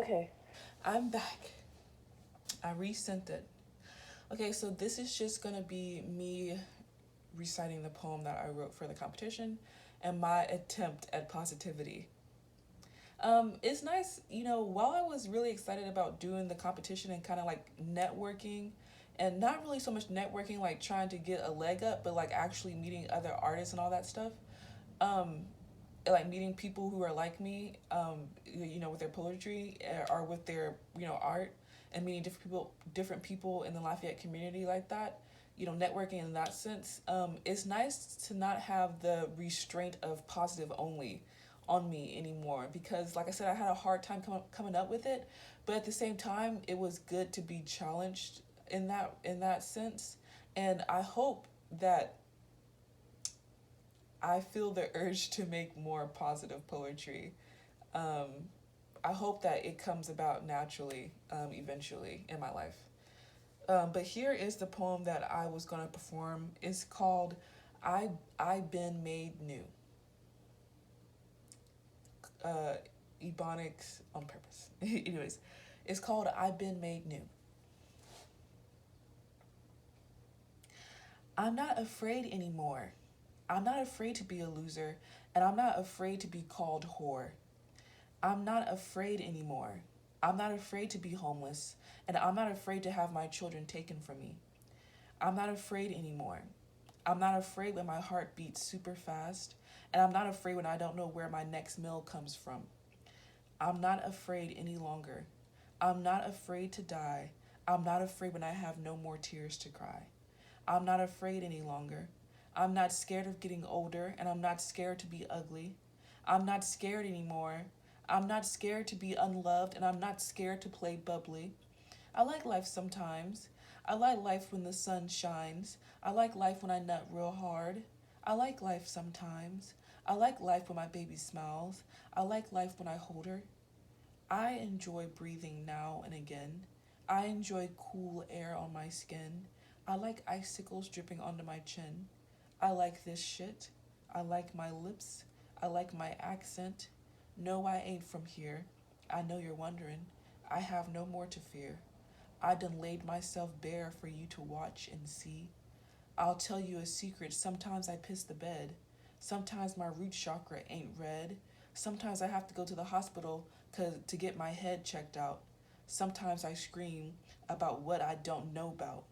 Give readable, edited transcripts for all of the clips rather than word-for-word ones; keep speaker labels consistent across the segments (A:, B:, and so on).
A: Okay, I'm back. I resent it. Okay, so this is just gonna be me reciting the poem that I wrote for the competition and my attempt at positivity. It's nice, while I was really excited about doing the competition and kind of like networking, and not really so much networking, like trying to get a leg up, but like actually meeting other artists and all that stuff. Um, like meeting people who are like me, with their poetry or with their, art, and meeting different people in the Lafayette community like that. Networking in that sense. It's nice to not have the restraint of positive only on me anymore because, like I said, I had a hard time coming up with it, but at the same time, it was good to be challenged in that sense, and I hope that I feel the urge to make more positive poetry. Um, I hope that it comes about naturally, eventually in my life. But here is the poem that I was going to perform. It's called I Been Made New. Uh, Ebonics on purpose. Anyways, it's called I've Been Made New. I'm not afraid anymore. I'm not afraid to be a loser, and I'm not afraid to be called whore. I'm not afraid anymore. I'm not afraid to be homeless, and I'm not afraid to have my children taken from me. I'm not afraid anymore. I'm not afraid when my heart beats super fast, and I'm not afraid when I don't know where my next meal comes from. I'm not afraid any longer. I'm not afraid to die. I'm not afraid when I have no more tears to cry. I'm not afraid any longer. I'm not scared of getting older, and I'm not scared to be ugly. I'm not scared anymore. I'm not scared to be unloved, and I'm not scared to play bubbly. I like life sometimes. I like life when the sun shines. I like life when I nut real hard. I like life sometimes. I like life when my baby smiles. I like life when I hold her. I enjoy breathing now and again. I enjoy cool air on my skin. I like icicles dripping onto my chin. I like this shit. I like my lips. I like my accent. No, I ain't from here. I know you're wondering. I have no more to fear. I done laid myself bare for you to watch and see. I'll tell you a secret. Sometimes I piss the bed. Sometimes my root chakra ain't red. Sometimes I have to go to the hospital to get my head checked out. Sometimes I scream about what I don't know about.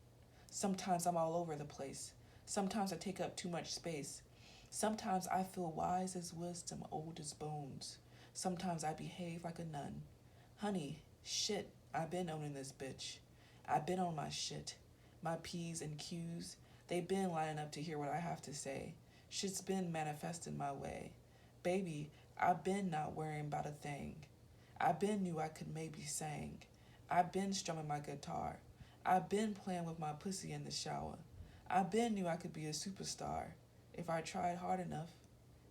A: Sometimes I'm all over the place. Sometimes I take up too much space. Sometimes I feel wise as wisdom, old as bones. Sometimes I behave like a nun. Honey, shit, I been owning this bitch. I been on my shit. My P's and Q's, they been lining up to hear what I have to say. Shit's been manifesting my way. Baby, I been not worrying about a thing. I been knew I could maybe sing. I been strumming my guitar. I been playing with my pussy in the shower. I been knew I could be a superstar. If I tried hard enough,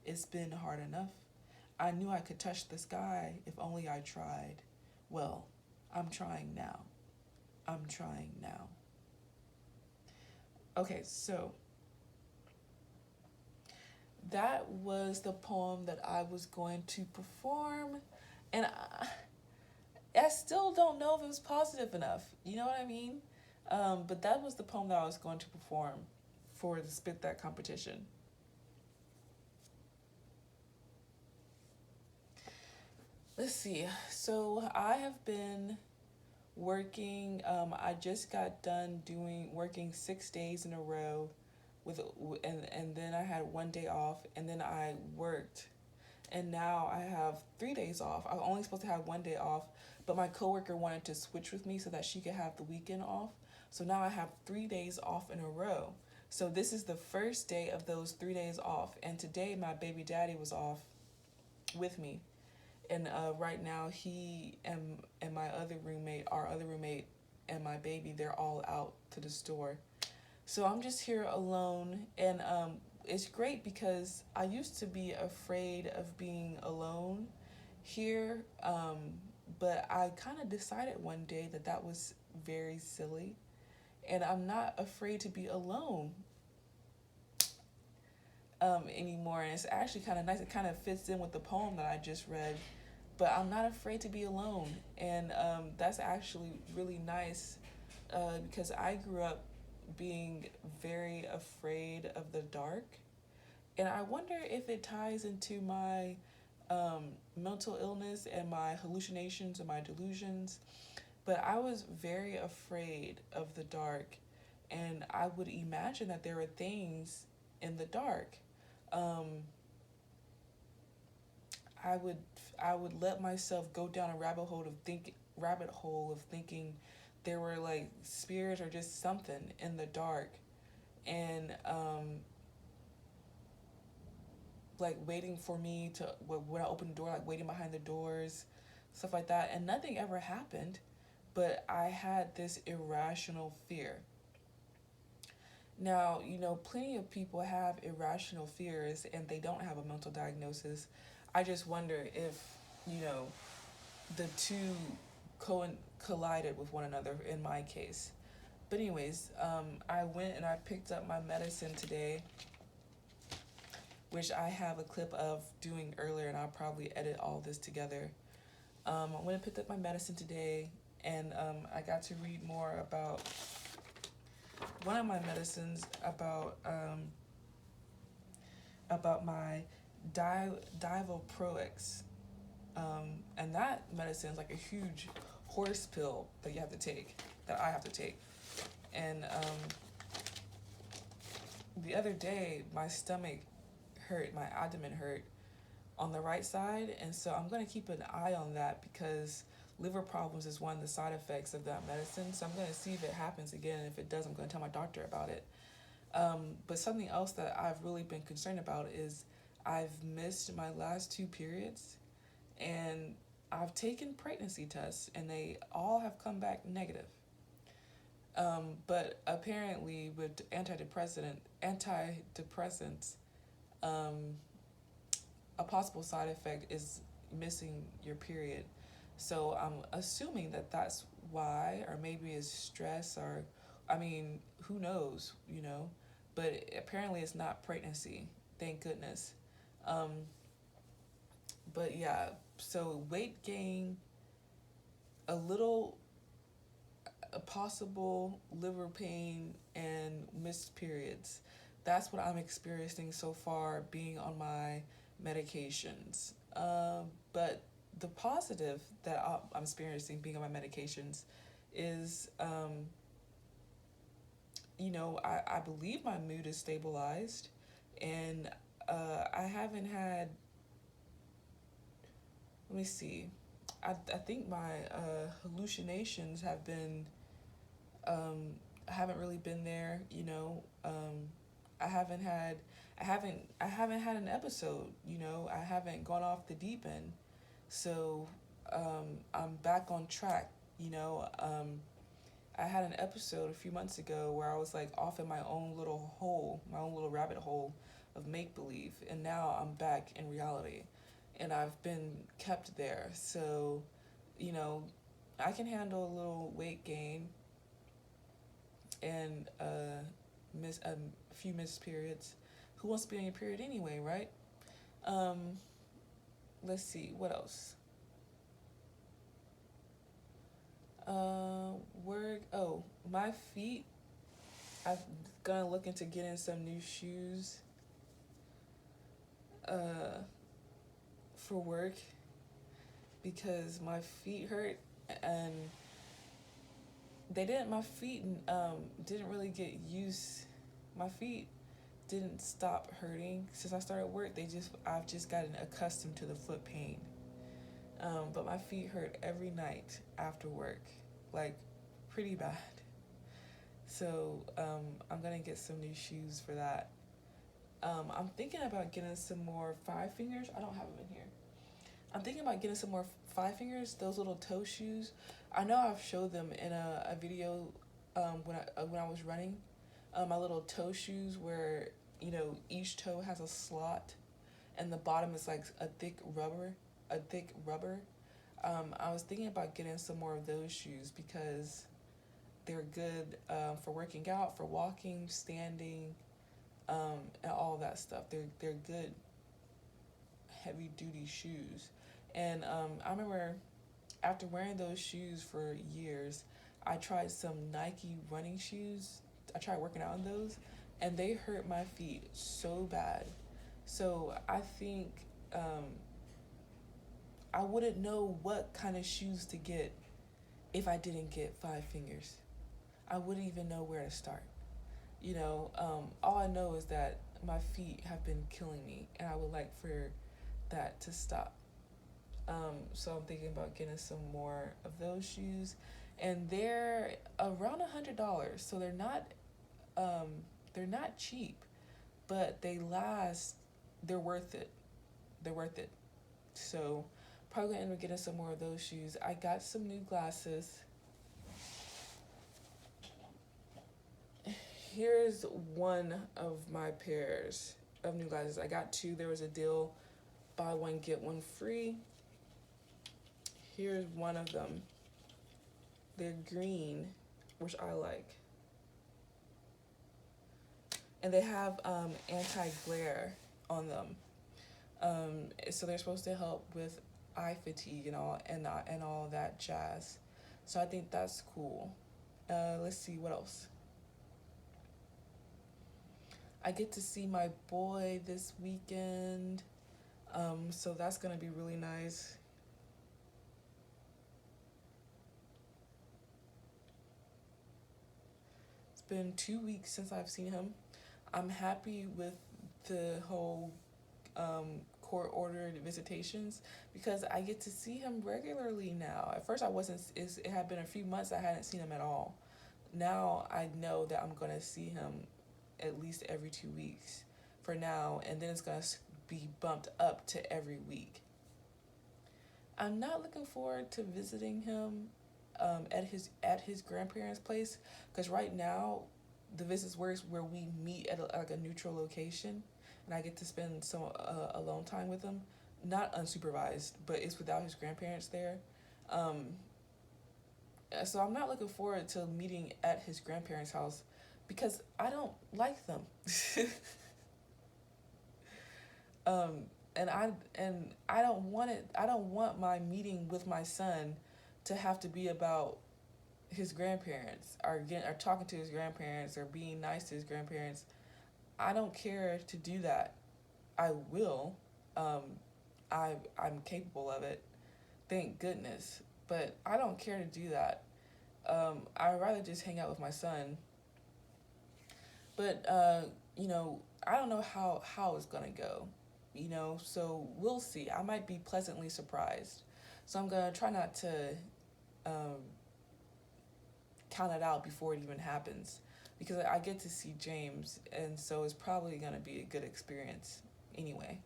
A: it's been hard enough. I knew I could touch the sky if only I tried. Well, I'm trying now. I'm trying now. Okay, so that was the poem that I was going to perform, and I still don't know if it was positive enough. You know what I mean? But that was the poem that I was going to perform for the Spit That competition. Let's see. So I have been working. I just got done working 6 days in a row, and then I had one day off, and then I worked, and now I have 3 days off. I was only supposed to have one day off, but my coworker wanted to switch with me so that she could have the weekend off. So now I have 3 days off in a row. So this is the first day of those 3 days off, and today my baby daddy was off with me, and right now he and my other roommate, our other roommate, and my baby, they're all out to the store. So I'm just here alone, and it's great because I used to be afraid of being alone here, but I kind of decided one day that that was very silly, and I'm not afraid to be alone anymore. And it's actually kind of nice. It kind of fits in with the poem that I just read. but I'm not afraid to be alone. And that's actually really nice because I grew up being very afraid of the dark. And I wonder if it ties into my mental illness and my hallucinations and my delusions. But I was very afraid of the dark. And I would imagine that there were things in the dark. Um, I would I would let myself go down a rabbit hole of thinking there were like spirits or just something in the dark, and like waiting for me to when I open the door, like waiting behind the doors, stuff like that, and nothing ever happened, but I had this irrational fear. Now, plenty of people have irrational fears and they don't have a mental diagnosis. I just wonder if, you know, the two collided with one another in my case. But anyways, I went and I picked up my medicine today, which I have a clip of doing earlier, and I'll probably edit all this together. I went and picked up my medicine today, and I got to read more about one of my medicines about my Divoprox, and that medicine is like a huge horse pill that you have to take, that I have to take. And the other day, my stomach hurt, my abdomen hurt on the right side, and so I'm gonna keep an eye on that because liver problems is one of the side effects of that medicine. So I'm gonna see if it happens again, and if it does, I'm gonna tell my doctor about it. But something else that I've really been concerned about is I've missed my last two periods, and I've taken pregnancy tests, and they all have come back negative. But apparently, with antidepressants, um, a possible side effect is missing your period. So I'm assuming that that's why, or maybe it's stress, or I mean, who knows, But apparently, it's not pregnancy. Thank goodness. Um, but yeah, so weight gain, a little a possible liver pain, and missed periods. That's what I'm experiencing so far being on my medications. But the positive that I'm experiencing being on my medications is, I believe my mood is stabilized, and I haven't had, let me see, I think my hallucinations have been, um, I haven't really been there, I haven't had, I haven't had an episode, I haven't gone off the deep end. So I'm back on track, you know. I had an episode a few months ago where I was like off in my own little hole, my own little rabbit hole of make believe, and now I'm back in reality, and I've been kept there. So, you know, I can handle a little weight gain and miss a few missed periods. Who wants to be on your period anyway, right? Um, let's see what else. Word. Oh, my feet. I'm gonna look into getting some new shoes. Uh, for work because my feet hurt, and they didn't. My feet didn't really get used. My feet didn't stop hurting since I started work. I've just gotten accustomed to the foot pain. But my feet hurt every night after work, like pretty bad. So I'm gonna get some new shoes for that. I'm thinking about getting some more five fingers. I don't have them in here. I'm thinking about getting some more five fingers. Those little toe shoes. I know I've showed them in a video when I was running. My little toe shoes where each toe has a slot, and the bottom is like a thick rubber. I was thinking about getting some more of those shoes because they're good for working out, for walking, standing, and all that stuff. They're good heavy duty shoes, And I remember after wearing those shoes for years, I tried some Nike running shoes. I tried working out in those, and they hurt my feet so bad. So I think um, I wouldn't know what kind of shoes to get if I didn't get five fingers. I wouldn't even know where to start. All I know is that my feet have been killing me, and I would like for that to stop. So I'm thinking about getting some more of those shoes, and they're around $100. So um, they're not cheap, but they last. They're worth it. They're worth it. So probably gonna end up getting some more of those shoes. I got some new glasses. Here's one of my pairs of new glasses. I got two. There was a deal, buy one get one free. Here's one of them. They're green, which I like. And they have anti-glare on them. So they're supposed to help with eye fatigue and all that jazz. So I think that's cool. Let's see what else. I get to see my boy this weekend. So that's gonna be really nice. It's been 2 weeks since I've seen him. I'm happy with the whole court ordered visitations because I get to see him regularly now. At first, I wasn't. It had been a few months I hadn't seen him at all. Now I know that I'm gonna see him at least every 2 weeks for now, and then it's gonna be bumped up to every week. I'm not looking forward to visiting him at his grandparents' place because right now the visits works where we meet at a neutral location, and I get to spend some alone time with him, not unsupervised, but it's without his grandparents there. Um, so I'm not looking forward to meeting at his grandparents' house because I don't like them. um, and I don't want it. I don't want my meeting with my son to have to be about his grandparents or talking to his grandparents or being nice to his grandparents. I don't care to do that. I will. Um, I'm capable of it. Thank goodness. But I don't care to do that. I'd rather just hang out with my son. But I don't know how it's gonna go. So we'll see. I might be pleasantly surprised. So I'm gonna try not to um, count it out before it even happens because I get to see James, and so it's probably going to be a good experience anyway.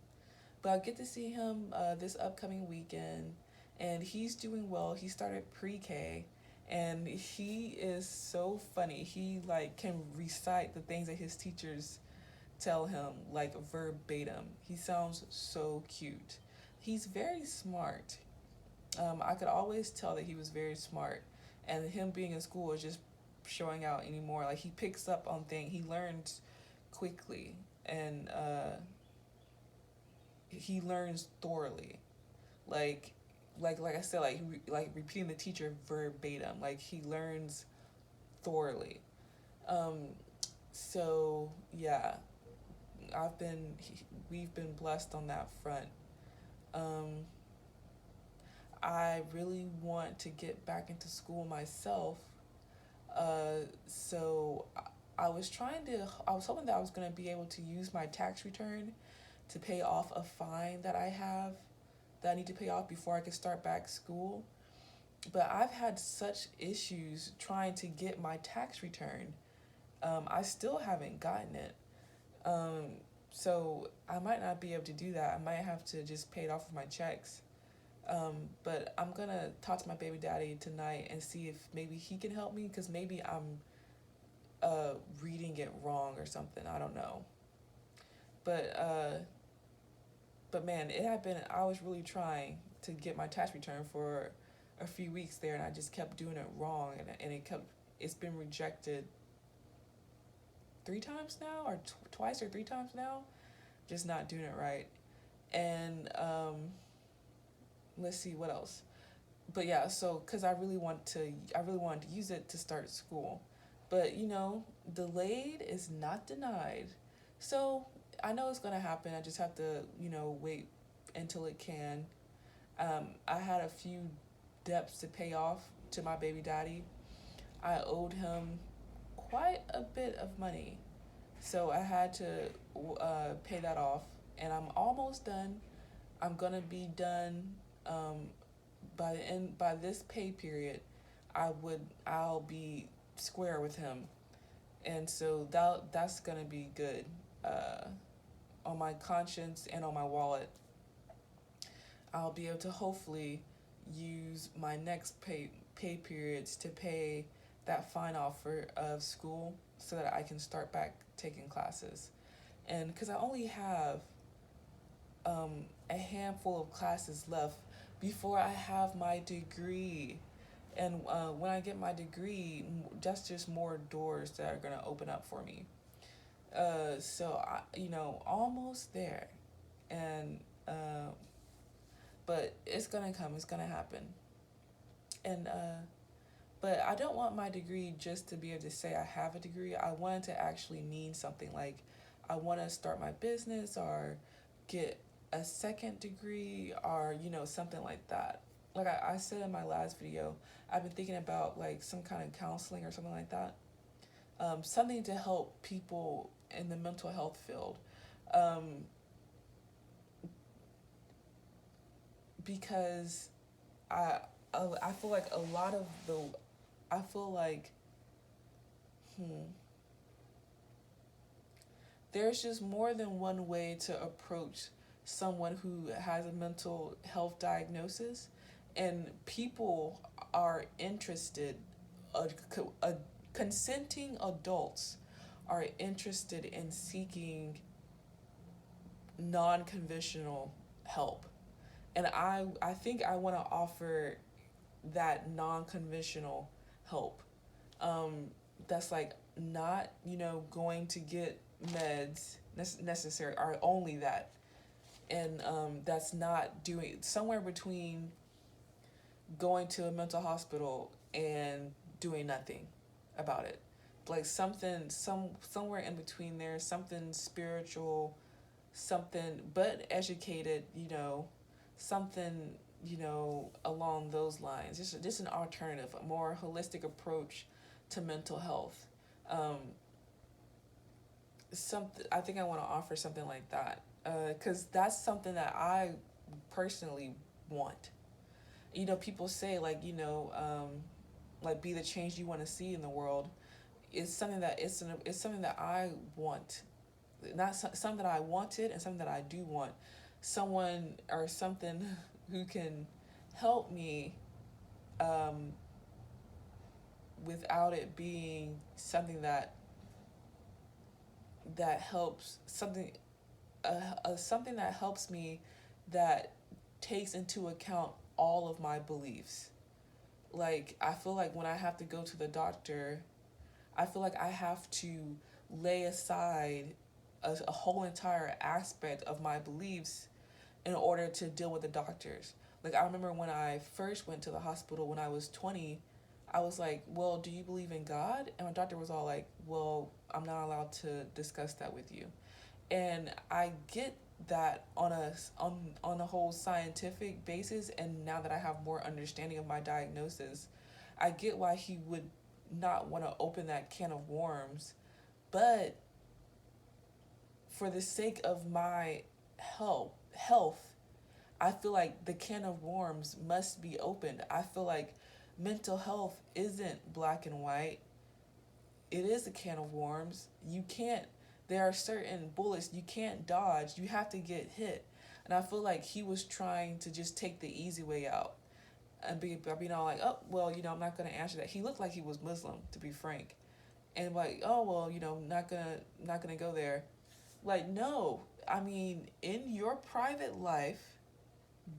A: But I get to see him this upcoming weekend, and he's doing well. He started pre-K, and he is so funny. He can recite the things that his teachers tell him like verbatim. He sounds so cute. He's very smart. I could always tell that he was very smart, and him being in school is just showing out anymore. Like he picks up on things, he learns quickly, and he learns thoroughly. Like, like I said, like repeating the teacher verbatim. Like he learns thoroughly. Um, so yeah, I've been we've been blessed on that front. Um, I really want to get back into school myself. So I was hoping that I was going to be able to use my tax return to pay off a fine that I have that I need to pay off before I can start back school. But I've had such issues trying to get my tax return. I still haven't gotten it. Um, so I might not be able to do that. I might have to just pay it off with my checks. But I'm gonna talk to my baby daddy tonight and see if maybe he can help me because maybe I'm reading it wrong or something. I don't know. But but man, it had been. I was really trying to get my tax return for a few weeks there, and I just kept doing it wrong, and it's been rejected 3 times now, or twice or 3 times now, just not doing it right, and let's see what else. But yeah, so because I really wanted to use it to start school, but delayed is not denied. So I know it's gonna happen. I just have to wait until it can. I had a few debts to pay off to my baby daddy. I owed him quite a bit of money, so I had to pay that off, and I'm almost done. I'm gonna be done by the end by this pay period. I'll be square with him, and so that's gonna be good on my conscience and on my wallet. I'll be able to hopefully use my next pay periods to pay that fine off of school so that I can start back taking classes. And because I only have a handful of classes left before I have my degree. And when I get my degree, that's just more doors that are going to open up for me. So, almost there. And, but it's going to come, it's going to happen. And, but I don't want my degree just to be able to say I have a degree. I want it to actually mean something. Like, I want to start my business or get a second degree or, something like that. Like I said in my last video, I've been thinking about like some kind of counseling or something like that. Something to help people in the mental health field. Um, because I, I feel like a lot of the, I feel like, there's just more than one way to approach someone who has a mental health diagnosis, and people are interested, uh, consenting adults are interested in seeking non-conventional help. And I think I want to offer that non-conventional help. That's like not going to get meds necessary or only that, and that's not doing somewhere between going to a mental hospital and doing nothing about it, like somewhere in between there, something spiritual, something but educated, something along those lines. Just an alternative, a more holistic approach to mental health. um Something I think I want to offer something like that, because that's something that I personally want. People say like like be the change you want to see in the world. It's something that it's something that I want, not something that I wanted and something that I do want. Someone or something who can help me, um, without it being something that helps something that helps me, that takes into account all of my beliefs. Like I feel like when I have to go to the doctor, I feel like I have to lay aside a whole entire aspect of my beliefs in order to deal with the doctors. Like I remember when I first went to the hospital when I was 20, I was like, "Well, do you believe in God?" And my doctor was all like, "Well, I'm not allowed to discuss that with you." And I get that on a whole scientific basis, and now that I have more understanding of my diagnosis, I get why he would not want to open that can of worms. But for the sake of my health, I feel like the can of worms must be opened. I feel like mental health isn't black and white. It is a can of worms. You can't, there are certain bullets you can't dodge. You have to get hit. And I feel like he was trying to just take the easy way out and being all like, "Oh, well, I'm not going to answer that." He looked like he was Muslim, to be frank. And like, "Oh, well, not gonna go there." Like, no. I mean, in your private life,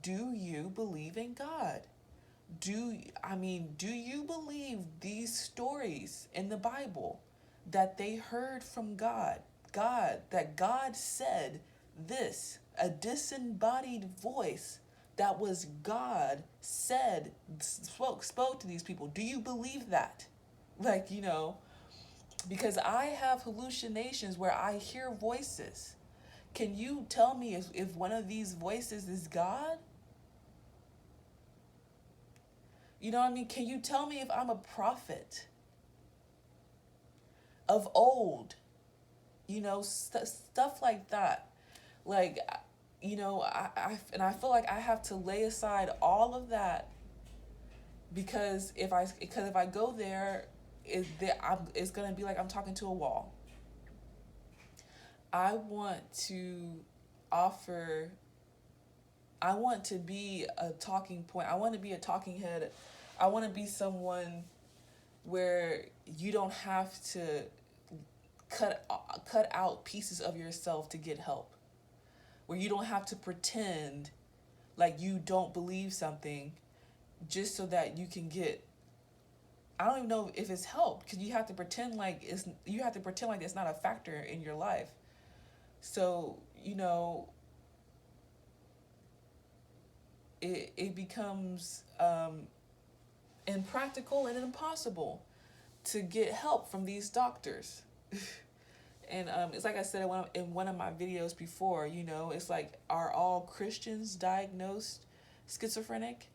A: do you believe in God? Do you believe these stories in the Bible that they heard from God? That God said this, a disembodied voice that was God said, spoke to these people. Do you believe that? Like, because I have hallucinations where I hear voices. Can you tell me if one of these voices is God? You know what I mean? Can you tell me if I'm a prophet of old? Stuff like that. Like, I feel like I have to lay aside all of that, because if I go there, it's gonna be like I'm talking to a wall. I want to offer. I want to be a talking point. I want to be a talking head. I want to be someone where you don't have to cut out pieces of yourself to get help. Where you don't have to pretend like you don't believe something just so that you can get, I don't even know if it's help, because you have to pretend like it's not a factor in your life. So, it becomes impractical and impossible to get help from these doctors. And it's like I said in one of my videos before, it's like, are all Christians diagnosed schizophrenic?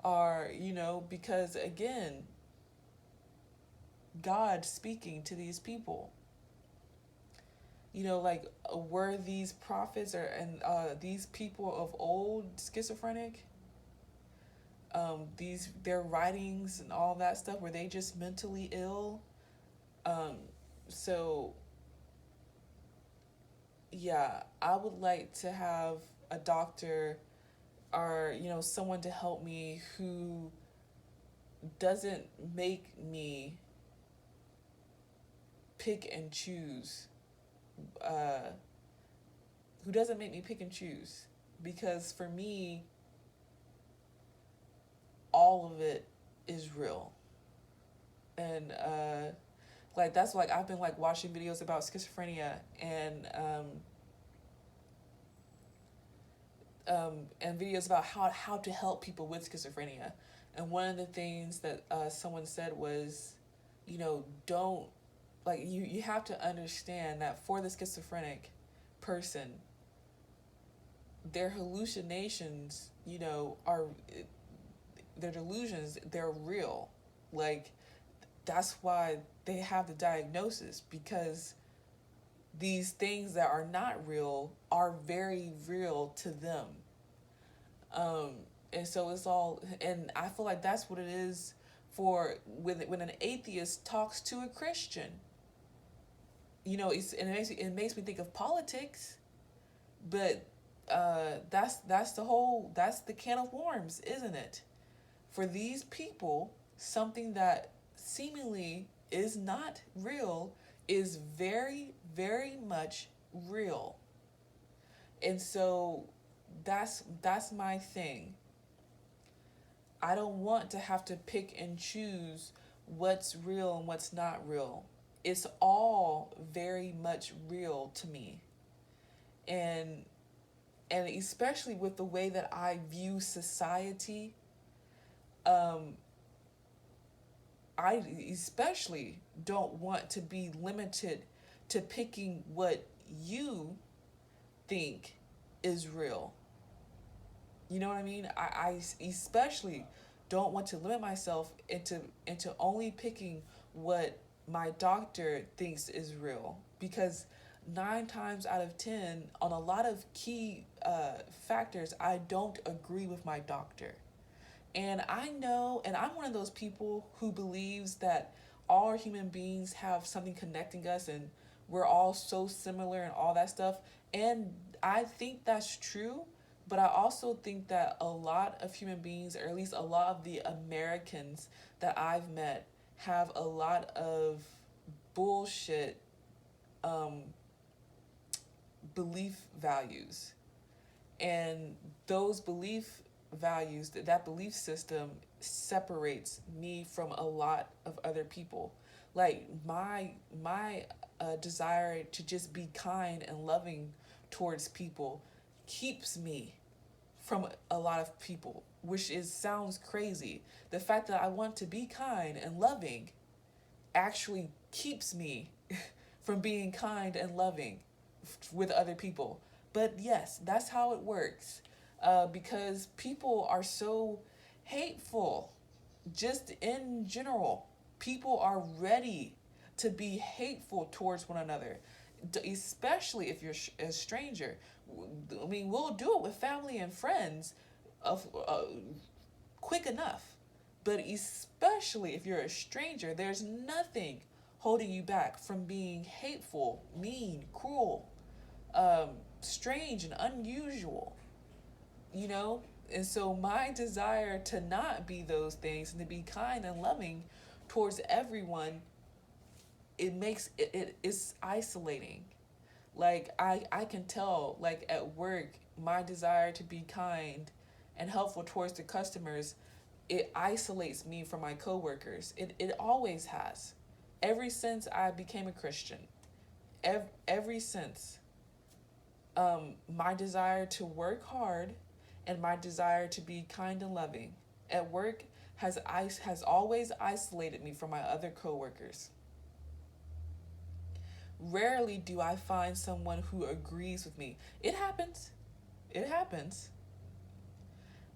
A: Or, because again, God speaking to these people. Like, were these prophets and these people of old schizophrenic? Their writings and all that stuff, were they just mentally ill? So yeah, I would like to have a doctor or someone to help me who doesn't make me pick and choose. Uh, who doesn't make me pick and choose? Because for me, all of it is real. And like, that's like, I've been like watching videos about schizophrenia and videos about how to help people with schizophrenia. And one of the things that someone said was, don't, like, you have to understand that for the schizophrenic person, their hallucinations, are, their delusions, they're real. Like, that's why they have the diagnosis, because these things that are not real are very real to them. Um, and so it's all, and I feel like that's what it is for when an atheist talks to a Christian. It makes me think of politics, but that's the can of worms, isn't it? For these people, something that seemingly is not real is very, very much real. And so that's my thing. I don't want to have to pick and choose what's real and what's not real. It's all very much real to me. And especially with the way that I view society, I especially don't want to be limited to picking what you think is real. You know what I mean? I especially don't want to limit myself into only picking what my doctor thinks is real, because 9 times out of 10 on a lot of key factors, I don't agree with my doctor. And I know, and I'm one of those people who believes that all human beings have something connecting us and we're all so similar and all that stuff. And I think that's true, but I also think that a lot of human beings, or at least a lot of the Americans that I've met, have a lot of bullshit um, belief values. And those belief values, that belief system separates me from a lot of other people. Like, my desire to just be kind and loving towards people keeps me from a lot of people, which is sounds crazy. The fact that I want to be kind and loving actually keeps me from being kind and loving with other people. But yes, that's how it works. Because people are so hateful, just in general. People are ready to be hateful towards one another, especially if you're a stranger. I mean, we'll do it with family and friends of quick enough. But especially if you're a stranger, there's nothing holding you back from being hateful, mean, cruel, strange, and unusual, you know? And so my desire to not be those things and to be kind and loving towards everyone, it makes it's isolating. Like I can tell, like at work, my desire to be kind and helpful towards the customers, it isolates me from my coworkers. It always has. Ever since I became a Christian, every since, my desire to work hard and my desire to be kind and loving at work has always isolated me from my other coworkers. Rarely do I find someone who agrees with me. It happens. It happens.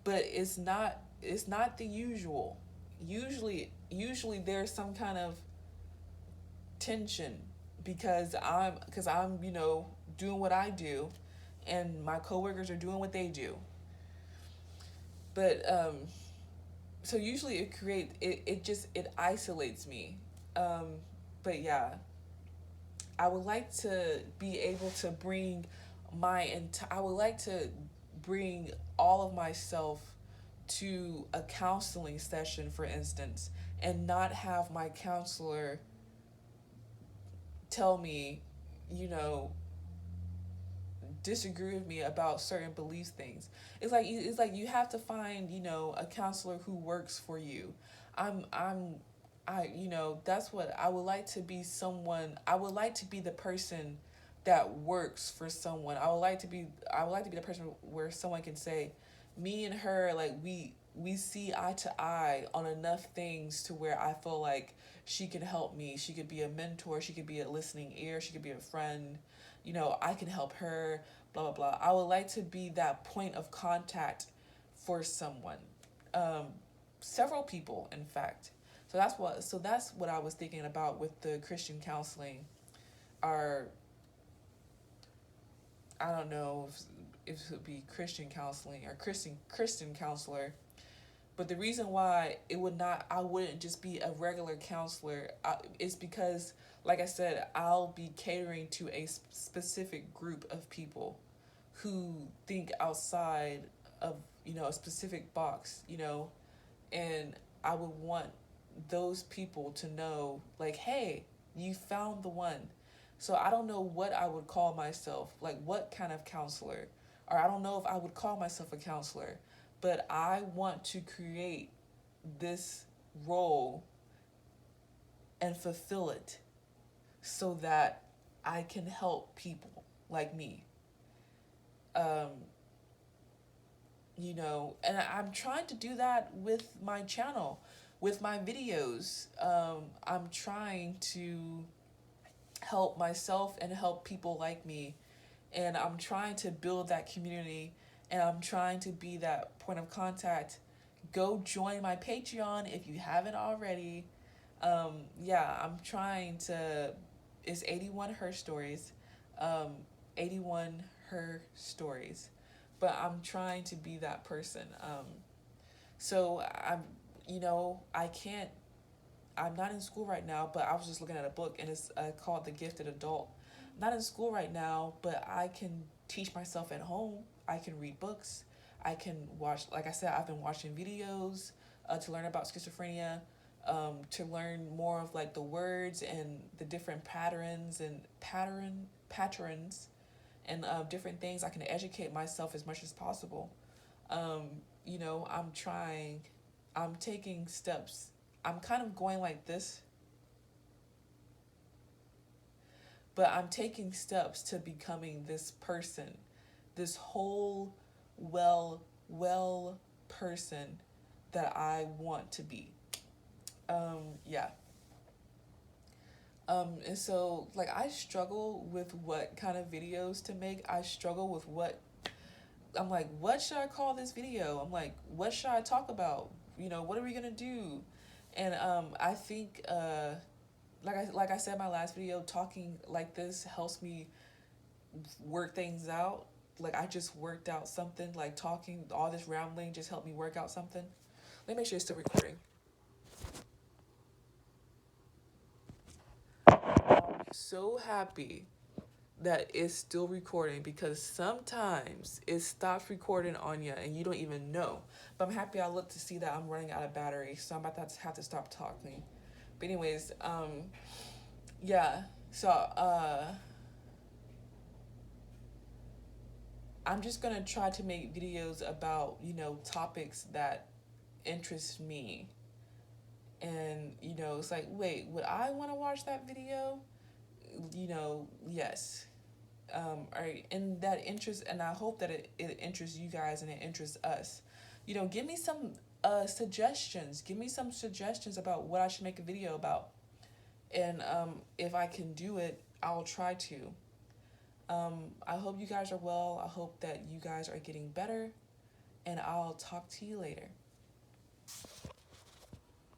A: But it's not the usual. Usually there's some kind of tension because I'm doing what I do and my coworkers are doing what they do. But so usually it isolates me. But yeah, I would like to be able to bring I would like to bring all of myself to a counseling session, for instance, and not have my counselor tell me, you know, disagree with me about certain beliefs things. It's like you have to find, a counselor who works for you. I'm that's what I would like to be. I would like to be the person that works for someone. I would like to be the person where someone can say, me and her, like we see eye to eye on enough things to where I feel like she can help me. She could be a mentor, she could be a listening ear, she could be a friend. I can help her, blah blah blah. I would like to be that point of contact for someone. Um Several people, in fact. So that's what I was thinking about with the Christian counseling. Are I don't know if it would be Christian counseling or Christian counselor. But the reason why I wouldn't just be a regular counselor, is because, like I said, I'll be catering to a specific group of people who think outside of, a specific box, and I would want those people to know, like, hey, you found the one. So I don't know what I would call myself, like what kind of counselor, or I don't know if I would call myself a counselor, but I want to create this role and fulfill it so that I can help people like me. Um, and I'm trying to do that with my channel, with my videos. I'm trying to help myself and help people like me, and I'm trying to build that community, and I'm trying to be that point of contact. Go join my Patreon if you haven't already. Yeah, I'm trying to. It's 81 Her Stories, 81 Her Stories, but I'm trying to be that person. So I can't. I'm not in school right now, but I was just looking at a book, and it's called The Gifted Adult. I'm not in school right now, but I can teach myself at home. I can read books. I can watch, like I said, I've been watching videos to learn about schizophrenia, to learn more of like the words and the different patterns and different things. I can educate myself as much as possible. Um, I'm trying, I'm taking steps. I'm kind of going like this, but I'm taking steps to becoming this person, this whole, well well person that I want to be. Yeah. And so like I struggle with what kind of videos to make. I struggle with I'm like, what should I call this video? I'm like, what should I talk about? What are we gonna do? And I think like I said in my last video, talking like this helps me work things out. Like I just worked out something, like talking, all this rambling just helped me work out something. Let me make sure it's still recording. I'm so happy that it's still recording because sometimes it stops recording on you and you don't even know. But I'm happy I looked to see that I'm running out of battery, so I'm about to have to stop talking. But anyways, yeah. So I'm just gonna try to make videos about, topics that interest me. And, it's like, wait, would I want to watch that video? Yes. All right, and that interest, and I hope that it interests you guys and it interests us. Give me some suggestions. Give me some suggestions about what I should make a video about. And if I can do it, I'll try to. I hope you guys are well. I hope that you guys are getting better. And I'll talk to you later.